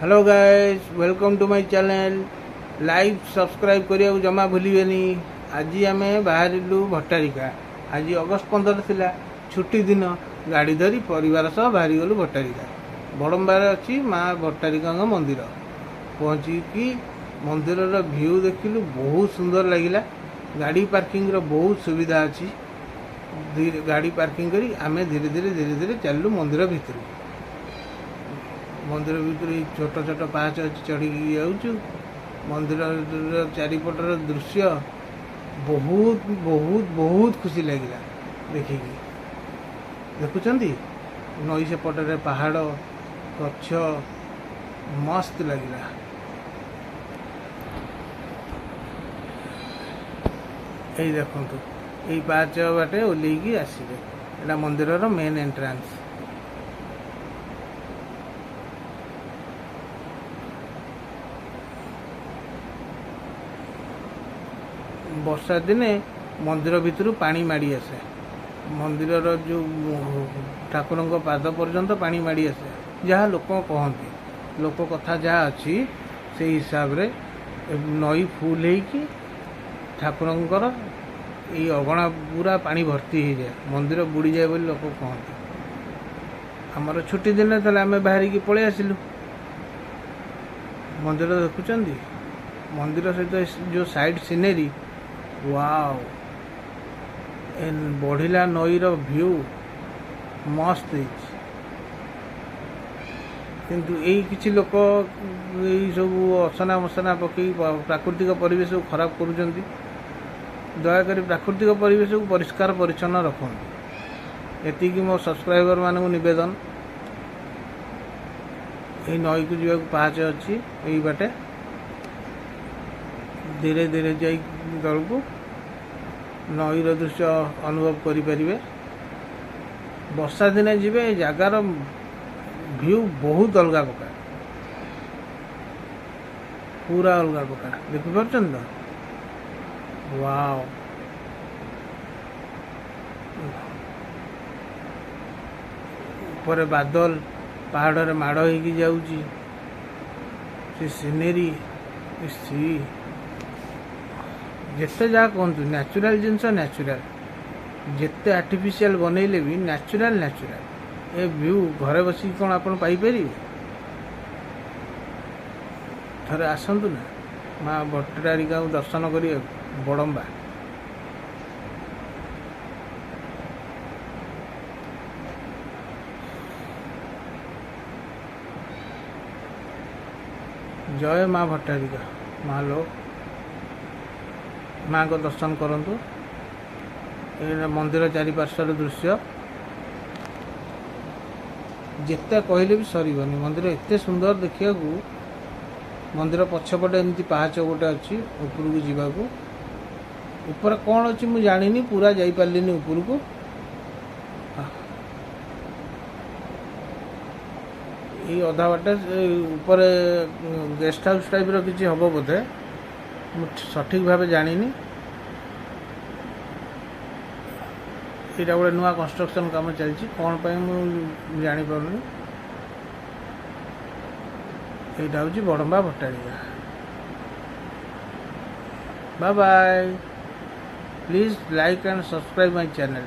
Hello guys, welcome to my channel. Like subscribe करिया जमा भूलिबेनी। आज आम बाहर भट्टारिका। आज अगस्त 15 थिला, छुट्टी दिन। गाड़ी धरी परिवार सह बाहरी गलु भट्टारिका। बड़म्बार अच्छी माँ भट्टारिका मंदिर। पहुँचिकी मंदिर व्यू देखिलु, बहुत सुंदर लगिला। गाड़ी पार्किंग रो बहुत सुविधा अच्छी। गाड़ी पार्किंग करी आमे धीरे धीरे चलू मंदिर भितर। मंदिर भितर छोट छोट पाहाच अच्छी चढ़ी जाऊँ। मंदिर चारिपटर दृश्य बहुत बहुत बहुत खुशी लगिला देखिकी। देखुंत नई सेपटे पहाड़ गछ मस्त लगिला। यही देखु यही पाहाच बाटे ओल्लैकी आसवे। एटा मंदिर मेन एंट्रांस। वर्षा दिने मंदिर भितर पानी माड़ी आसे। मंदिर जो ठाकुर पाद पर्यंत पानी माड़ी आसे। जहाँ लोक कहते लोक कथा जहाँ अच्छी से हिसाब रे नई फुल होगी ठाकुरंकर ये अगणा पूरा पानी भर्ती हो जाए, मंदिर बुड़ी जाए बोली लोक कहते। आमर छुट्टी दिन तेल आम बाहर की पलि आसिलु। मंदिर देखुं मंदिर सहित जो साइड सीनेरी, वाओ बढ़िला नई व्यू मस्त। किंतु यही किसी लोक यही सब असना मसना पकई प्राकृतिक परिवेश को खराब करुँच। दयाकोरी प्राकृतिक परिवेश को परिष्कार परिच्छन्न रखते। एतिकी मो सब्सक्राइबर मानू निवेदन। यही नई को जावाक पाहाच अच्छी। यही बाटे धीरे धीरे जा तलू नईर दृश्य अनुभव करें। वर्षा दिने जी जगार व्यू बहुत अलग प्रकार, पूरा अलग प्रकार देखिपार तो। वाओ ऊपर बादल पहाड़ माड़ हो जाऊँगी। से सीनेरी सी जिते जहाँ कहतु नेचुरल जिनस नेचुरल, जिते आर्टिफिशियल बनइले भी नेचुरल नेचुरल। ए व्यू घरे बस कौन आप पाइपर। थरे आसतु ना माँ भट्टारिका दर्शन करिए बड़म्बा। जय माँ भट्टारिका। माँ लोग माँ को दर्शन करंतु। ये मंदिर चारिपार्श्वर दृश्य जिते कहले भी सरबनी। मंदिर एते सुंदर देखिया। मंदिर पछपटे एमती पाहाच गोटे अच्छी ऊपर को जीवाकू। ऊपर कौन अच्छी मुझे जानी, पूरा जाई पारलिनी ऊपर को। ये अधा बाटे ऊपर गेस्ट हाउस टाइप किसी हम बोधे, सठिक भाव जानी। यहाँ गोटे नुआ कंस्ट्रक्शन काम चलती कौन पर मुझे जापार। यहाँ हूँ Badamba Bhattarika. Bye bye. Please like and subscribe my channel.